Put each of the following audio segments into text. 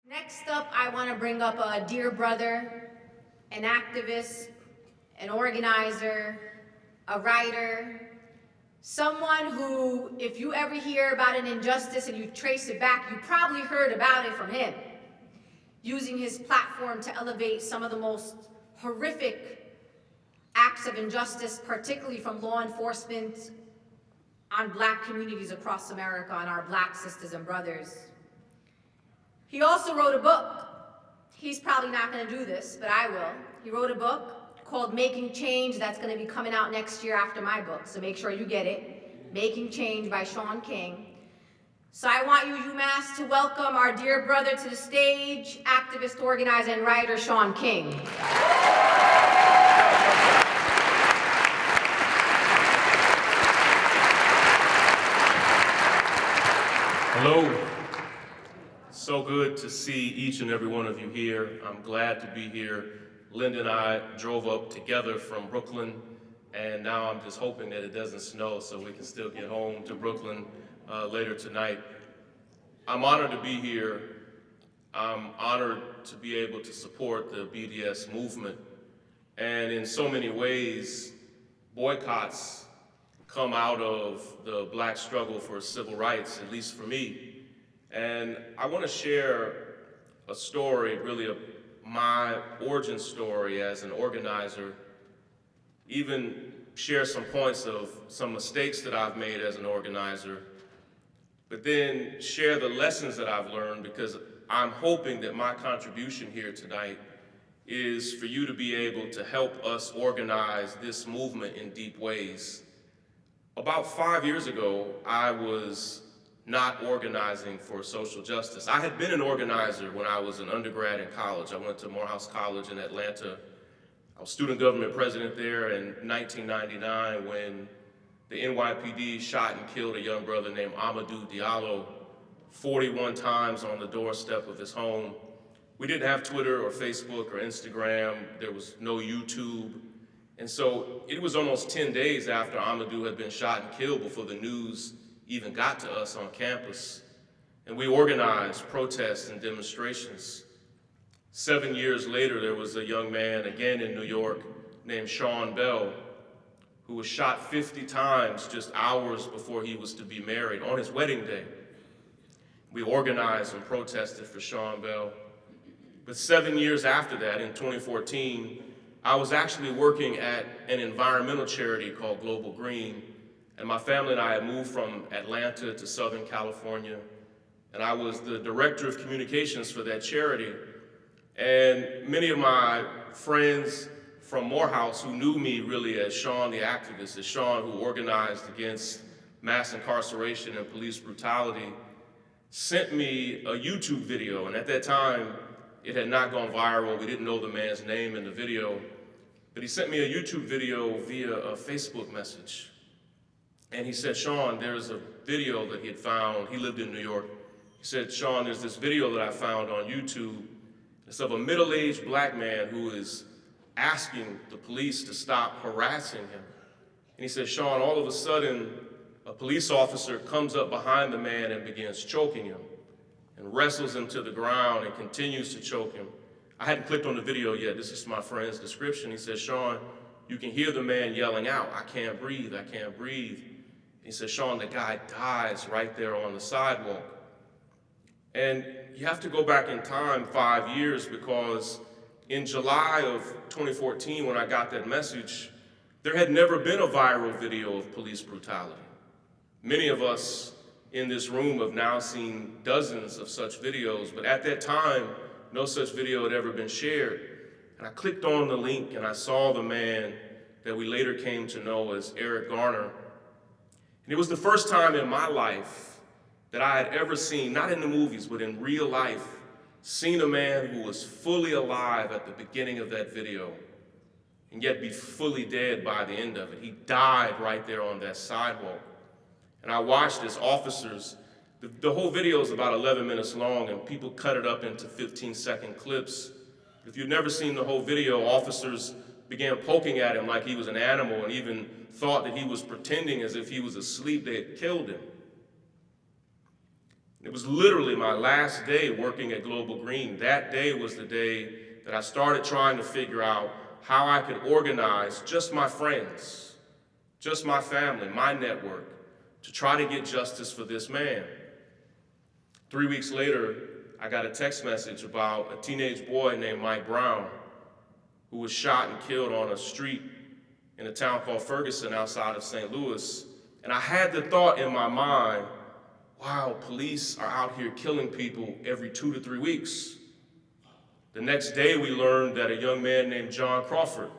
Next up, I want to bring up a dear brother, an activist, an organizer, a writer, someone who, if you ever hear about an injustice and you trace it back, you probably heard about it from him, using his platform to elevate some of the most horrific acts of injustice, particularly from law enforcement on Black communities across America, on our Black sisters and brothers. He also wrote a book. He's probably not going to do this, but I will. He wrote a book called Making Change that's going to be coming out next year after my book, so make sure you get it. Making Change by Shaun King. So I want you, UMass, to welcome our dear brother to the stage, activist, organizer, and writer, Shaun King. Hello. So good to see each and every one of you here. I'm glad to be here. Linda and I drove up together from Brooklyn, and now I'm just hoping that it doesn't snow so we can still get home to Brooklyn later tonight. I'm honored to be here. I'm honored to be able to support the BDS movement. And in so many ways, boycotts come out of the Black struggle for civil rights, at least for me. And I want to share a story, really my origin story as an organizer, even share some points of some mistakes that I've made as an organizer, but then share the lessons that I've learned, because I'm hoping that my contribution here tonight is for you to be able to help us organize this movement in deep ways. About 5 years ago, I was not organizing for social justice. I had been an organizer when I was an undergrad in college. I went to Morehouse College in Atlanta. I was student government president there in 1999 when the NYPD shot and killed a young brother named Amadou Diallo 41 times on the doorstep of his home. We didn't have Twitter or Facebook or Instagram. There was no YouTube. And so it was almost 10 days after Amadou had been shot and killed before the news even got to us on campus. And we organized protests and demonstrations. 7 years later, there was a young man, again in New York, named Sean Bell, who was shot 50 times just hours before he was to be married, on his wedding day. We organized and protested for Sean Bell. But 7 years after that, in 2014, I was actually working at an environmental charity called Global Green, and my family and I had moved from Atlanta to Southern California, and I was the director of communications for that charity. And many of my friends from Morehouse who knew me really as Shaun the activist, as Shaun who organized against mass incarceration and police brutality, sent me a YouTube video, and at that time, it had not gone viral. We didn't know the man's name in the video, but he sent me a YouTube video via a Facebook message. And he said, Shaun, there's a video that he had found. He lived in New York. He said, Shaun, there's this video that I found on YouTube. It's of a middle-aged Black man who is asking the police to stop harassing him. And he said, Shaun, all of a sudden, a police officer comes up behind the man and begins choking him and wrestles him to the ground and continues to choke him. I hadn't clicked on the video yet. This is my friend's description. He said, Shaun, you can hear the man yelling out, I can't breathe, I can't breathe. He said, Shaun, the guy dies right there on the sidewalk. And you have to go back in time 5 years, because in July of 2014, when I got that message, there had never been a viral video of police brutality. Many of us in this room have now seen dozens of such videos, but at that time, no such video had ever been shared. And I clicked on the link and I saw the man that we later came to know as Eric Garner. And it was the first time in my life that I had ever seen, not in the movies, but in real life, seen a man who was fully alive at the beginning of that video and yet be fully dead by the end of it. He died right there on that sidewalk. And I watched as officers, the whole video is about 11 minutes long, and people cut it up into 15-second clips. If you've never seen the whole video, officers began poking at him like he was an animal and even thought that he was pretending as if he was asleep. They had killed him. It was literally my last day working at Global Green. That day was the day that I started trying to figure out how I could organize just my friends, just my family, my network, to try to get justice for this man. 3 weeks later, I got a text message about a teenage boy named Mike Brown who was shot and killed on a street in a town called Ferguson outside of St. Louis. And I had the thought in my mind, wow, police are out here killing people every 2 to 3 weeks. The next day we learned that a young man named John Crawford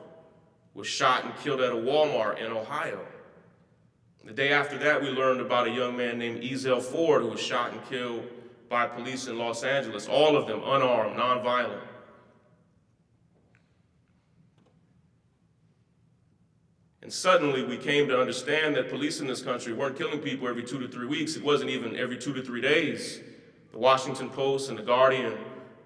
was shot and killed at a Walmart in Ohio. The day after that we learned about a young man named Ezell Ford who was shot and killed by police in Los Angeles, all of them unarmed, nonviolent. And suddenly we came to understand that police in this country weren't killing people every 2 to 3 weeks. It wasn't even every 2 to 3 days. The Washington Post and the Guardian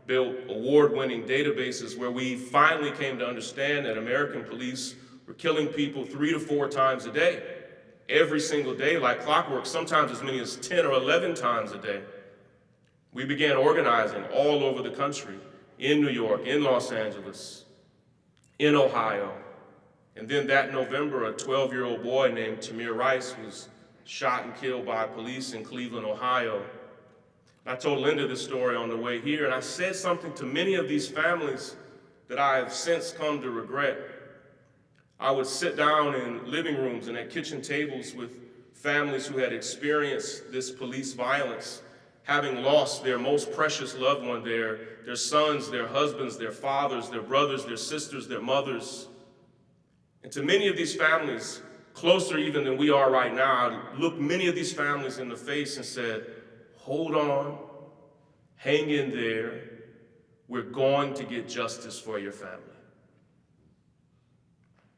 built award-winning databases where we finally came to understand that American police were killing people 3 to 4 times a day, every single day, like clockwork, sometimes as many as 10 or 11 times a day. We began organizing all over the country, in New York, in Los Angeles, in Ohio. And then that November, a 12-year-old boy named Tamir Rice was shot and killed by police in Cleveland, Ohio. I told Linda this story on the way here, and I said something to many of these families that I have since come to regret. I would sit down in living rooms and at kitchen tables with families who had experienced this police violence, having lost their most precious loved one, their sons, their husbands, their fathers, their brothers, their sisters, their mothers. And to many of these families, closer even than we are right now, I looked many of these families in the face and said, hold on, hang in there, we're going to get justice for your family.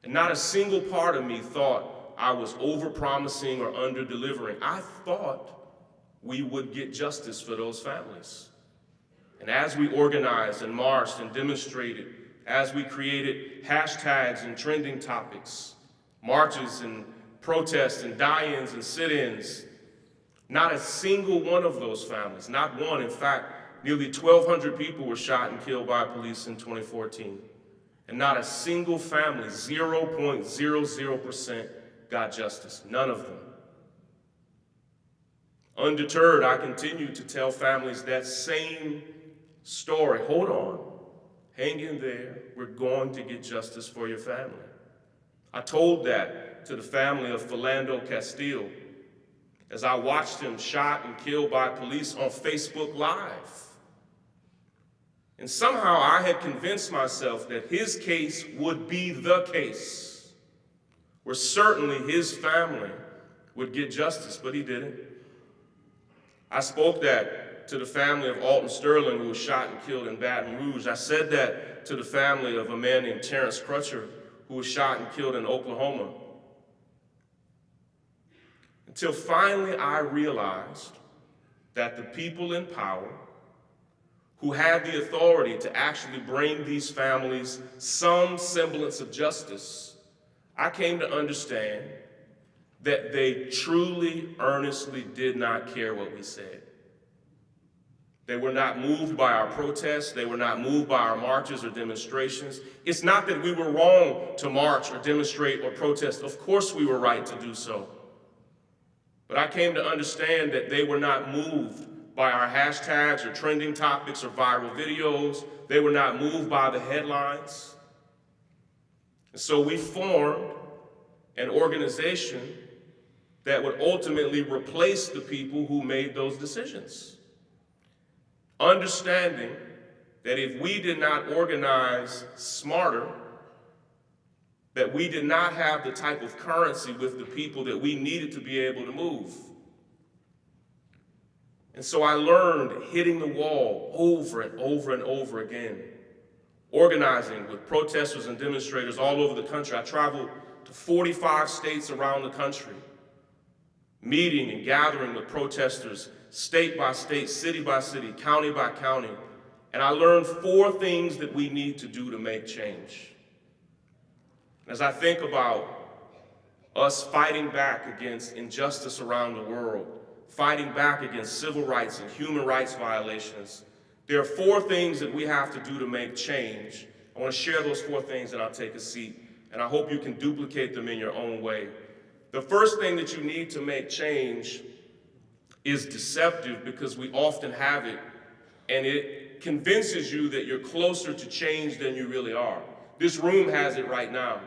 And not a single part of me thought I was over-promising or under-delivering. I thought we would get justice for those families. And as we organized and marched and demonstrated, as we created hashtags and trending topics, marches and protests and die-ins and sit-ins, not a single one of those families, not one. In fact, nearly 1,200 people were shot and killed by police in 2014. And not a single family, 0.00%, got justice. None of them. Undeterred, I continue to tell families that same story. Hold on, hang in there. We're going to get justice for your family. I told that to the family of Philando Castile as I watched him shot and killed by police on Facebook Live. And somehow I had convinced myself that his case would be the case, where certainly his family would get justice, but he didn't. I spoke that to the family of Alton Sterling, who was shot and killed in Baton Rouge. I said that to the family of a man named Terrence Crutcher, who was shot and killed in Oklahoma. Until finally I realized that the people in power who had the authority to actually bring these families some semblance of justice, I came to understand that they truly, earnestly did not care what we said. They were not moved by our protests. They were not moved by our marches or demonstrations. It's not that we were wrong to march or demonstrate or protest. Of course we were right to do so. But I came to understand that they were not moved by our hashtags or trending topics or viral videos. They were not moved by the headlines. And so we formed an organization that would ultimately replace the people who made those decisions. Understanding that if we did not organize smarter, that we did not have the type of currency with the people that we needed to be able to move. And so I learned hitting the wall over and over and over again, organizing with protesters and demonstrators all over the country. I traveled to 45 states around the country, meeting and gathering with protesters, state by state, city by city, county by county. And I learned 4 things that we need to do to make change. As I think about us fighting back against injustice around the world, fighting back against civil rights and human rights violations, there are 4 things that we have to do to make change. I want to share those 4 things and I'll take a seat, and I hope you can duplicate them in your own way. The first thing that you need to make change is deceptive, because we often have it, and it convinces you that you're closer to change than you really are. This room has it right now.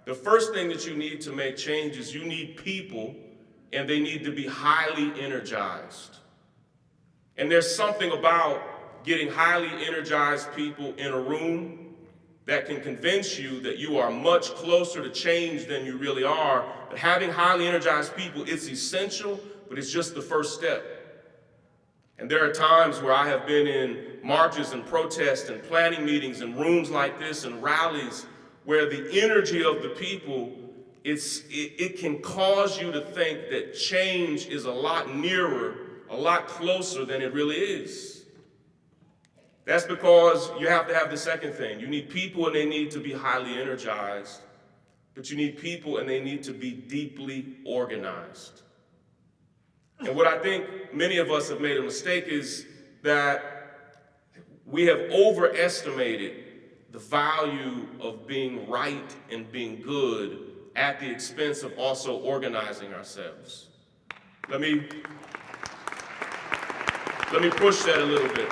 The first thing that you need to make change is you need people, and they need to be highly energized. And there's something about getting highly energized people in a room that can convince you that you are much closer to change than you really are. But having highly energized people, it's essential, but it's just the first step. And there are times where I have been in marches and protests and planning meetings and rooms like this and rallies where the energy of the people, it can cause you to think that change is a lot nearer, a lot closer than it really is. That's because you have to have the second thing. You need people, and they need to be highly energized. But you need people, and they need to be deeply organized. And what I think many of us have made a mistake is that we have overestimated the value of being right and being good at the expense of also organizing ourselves. Let me push that a little bit.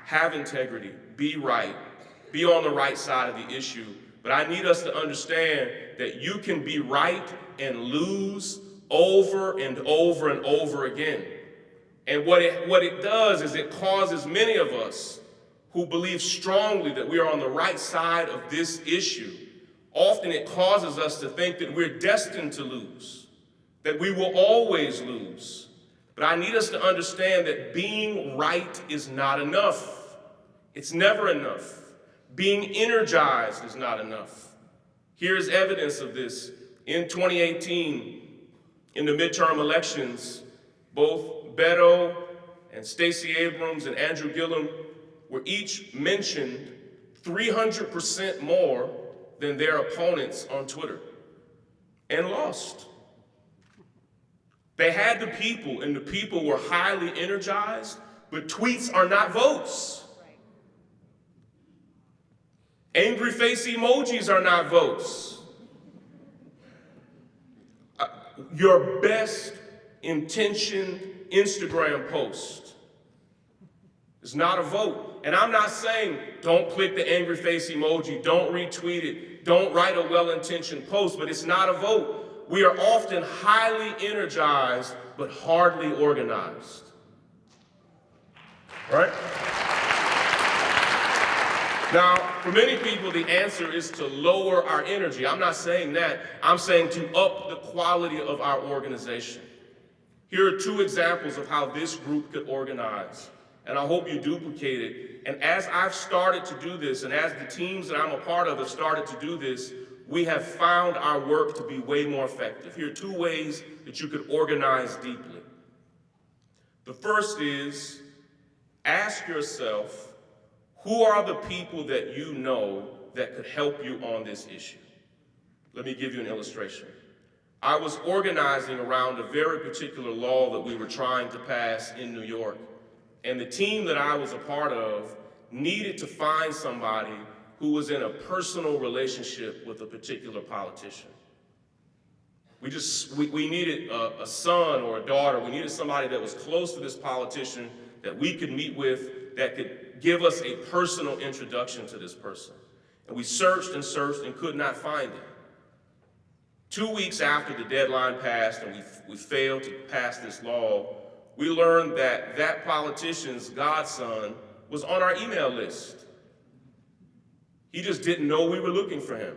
Have integrity, be right, be on the right side of the issue. But I need us to understand that you can be right and lose over and over and over again. And what it does is it causes many of us who believe strongly that we are on the right side of this issue. Often it causes us to think that we're destined to lose, that we will always lose. But I need us to understand that being right is not enough. It's never enough. Being energized is not enough. Here's evidence of this. In 2018, in the midterm elections, both Beto and Stacey Abrams and Andrew Gillum were each mentioned 300% more than their opponents on Twitter, and lost. They had the people, and the people were highly energized, but tweets are not votes. Angry face emojis are not votes. Your best intentioned Instagram post is not a vote. And I'm not saying don't click the angry face emoji, don't retweet it, don't write a well-intentioned post, but it's not a vote. We are often highly energized, but hardly organized. Right? Now, for many people, the answer is to lower our energy. I'm not saying that. I'm saying to up the quality of our organization. Here are 2 examples of how this group could organize, and I hope you duplicate it. And as I've started to do this, and as the teams that I'm a part of have started to do this, we have found our work to be way more effective. Here are 2 ways that you could organize deeply. The first is, ask yourself, who are the people that you know that could help you on this issue? Let me give you an illustration. I was organizing around a very particular law that we were trying to pass in New York, and the team that I was a part of needed to find somebody who was in a personal relationship with a particular politician. We needed a son or a daughter. We needed somebody that was close to this politician that we could meet with, that could give us a personal introduction to this person. And we searched and could not find it. 2 weeks after the deadline passed and we failed to pass this law, we learned that that politician's godson was on our email list. He just didn't know we were looking for him.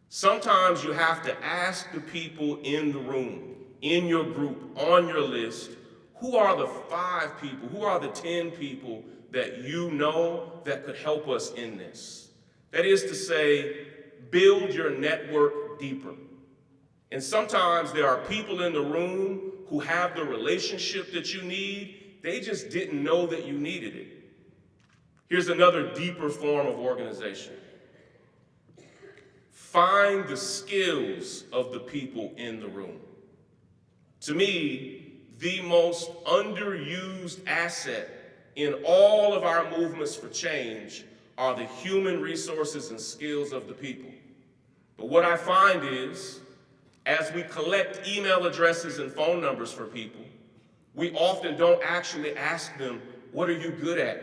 Sometimes you have to ask the people in the room, in your group, on your list, who are the 5 people, who are the 10 people that you know that could help us in this? That is to say, build your network deeper. And sometimes there are people in the room who have the relationship that you need. They just didn't know that you needed it. Here's another deeper form of organization. Find the skills of the people in the room. To me, the most underused asset in all of our movements for change are the human resources and skills of the people. But what I find is, as we collect email addresses and phone numbers for people, we often don't actually ask them, what are you good at?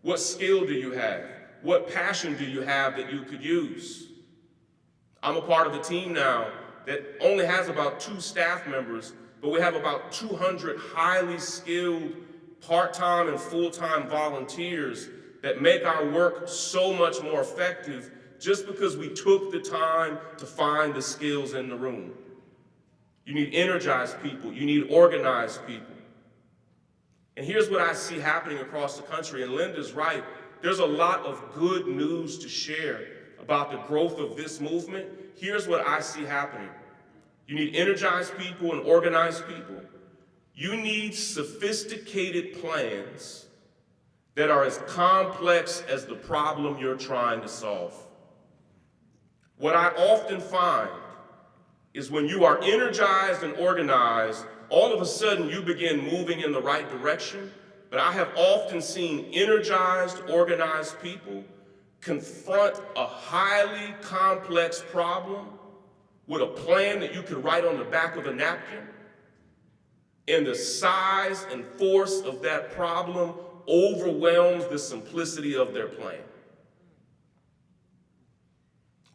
What skill do you have? What passion do you have that you could use? I'm a part of a team now that only has about 2 staff members, but we have about 200 highly skilled part-time and full-time volunteers that make our work so much more effective just because we took the time to find the skills in the room. You need energized people. You need organized people. And here's what I see happening across the country, and Linda's right. There's a lot of good news to share about the growth of this movement. Here's what I see happening. You need energized people and organized people. You need sophisticated plans that are as complex as the problem you're trying to solve. What I often find is when you are energized and organized, all of a sudden you begin moving in the right direction. But I have often seen energized, organized people confront a highly complex problem with a plan that you could write on the back of a napkin, and the size and force of that problem overwhelms the simplicity of their plan.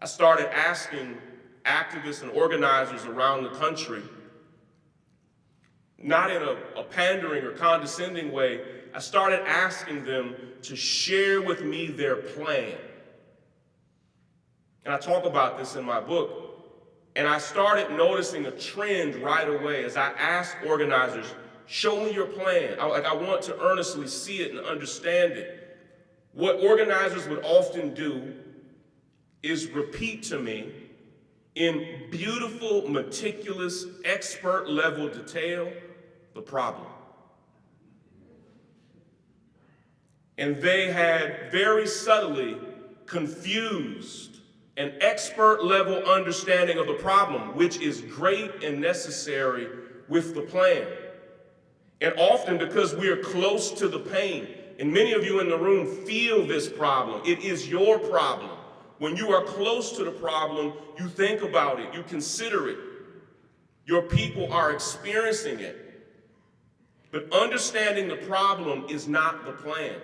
I started asking activists and organizers around the country, not in a pandering or condescending way, I started asking them to share with me their plan. And I talk about this in my book. And I started noticing a trend right away as I asked organizers, show me your plan. I want to earnestly see it and understand it. What organizers would often do is repeat to me in beautiful, meticulous, expert-level detail the problem. And they had very subtly confused an expert-level understanding of the problem, which is great and necessary with the plan. And often because we are close to the pain, and many of you in the room feel this problem, it is your problem. When you are close to the problem, you think about it, you consider it. Your people are experiencing it. But understanding the problem is not the plan.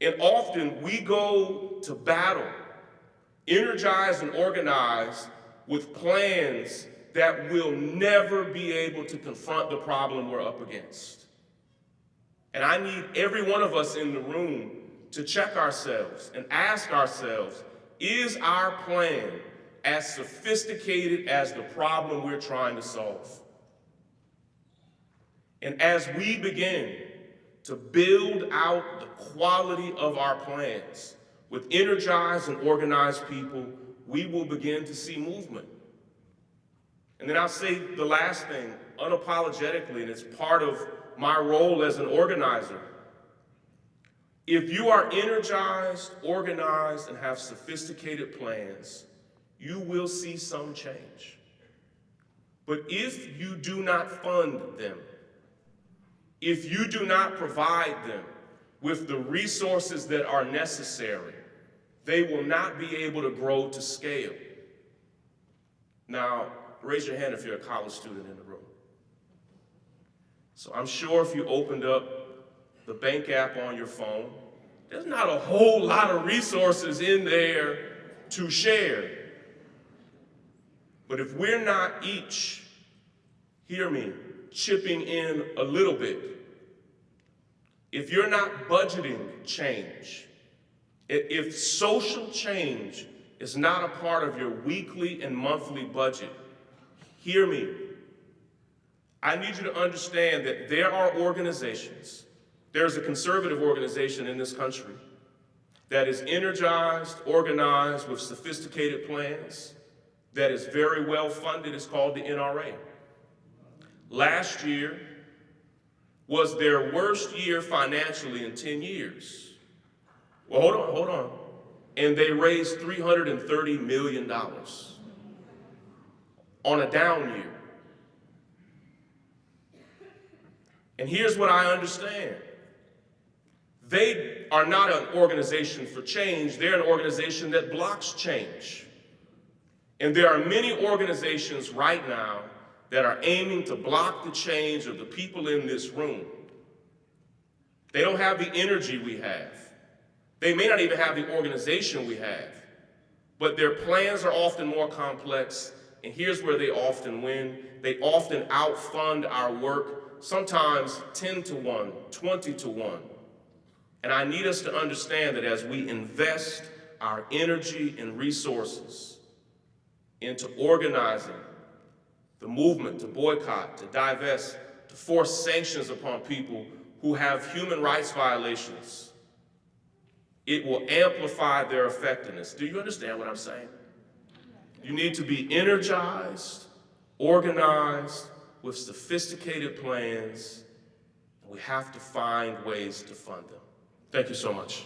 And often we go to battle, energized and organized with plans that will never be able to confront the problem we're up against. And I need every one of us in the room to check ourselves and ask ourselves, is our plan as sophisticated as the problem we're trying to solve? And as we begin to build out the quality of our plans with energized and organized people, we will begin to see movement. And then I'll say the last thing, unapologetically, and it's part of my role as an organizer. If you are energized, organized, and have sophisticated plans, you will see some change. But if you do not fund them, if you do not provide them with the resources that are necessary, they will not be able to grow to scale. Now, raise your hand if you're a college student in the room. So I'm sure if you opened up the bank app on your phone, there's not a whole lot of resources in there to share. But if we're not each, hear me, chipping in a little bit, if you're not budgeting change, if social change is not a part of your weekly and monthly budget, hear me. I need you to understand that there are organizations, there's a conservative organization in this country that is energized, organized with sophisticated plans, that is very well funded. It's called the NRA. Last year was their worst year financially in 10 years. Well, hold on. And they raised $330 million on a down year. And here's what I understand. They are not an organization for change, they're an organization that blocks change. And there are many organizations right now that are aiming to block the change of the people in this room. They don't have the energy we have. They may not even have the organization we have, but their plans are often more complex, and here's where they often win. They often outfund our work, sometimes 10 to 1, 20 to 1. And I need us to understand that as we invest our energy and resources into organizing the movement to boycott, to divest, to force sanctions upon people who have human rights violations, it will amplify their effectiveness. Do you understand what I'm saying? You need to be energized, organized, with sophisticated plans. We have to find ways to fund them. Thank you so much.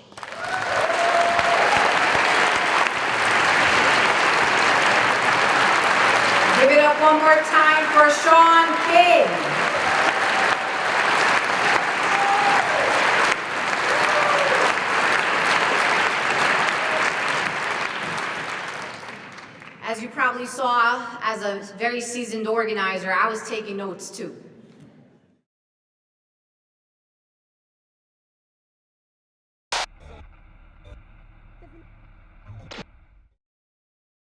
Give it up one more time for Shaun King. As you probably saw, as a very seasoned organizer, I was taking notes too.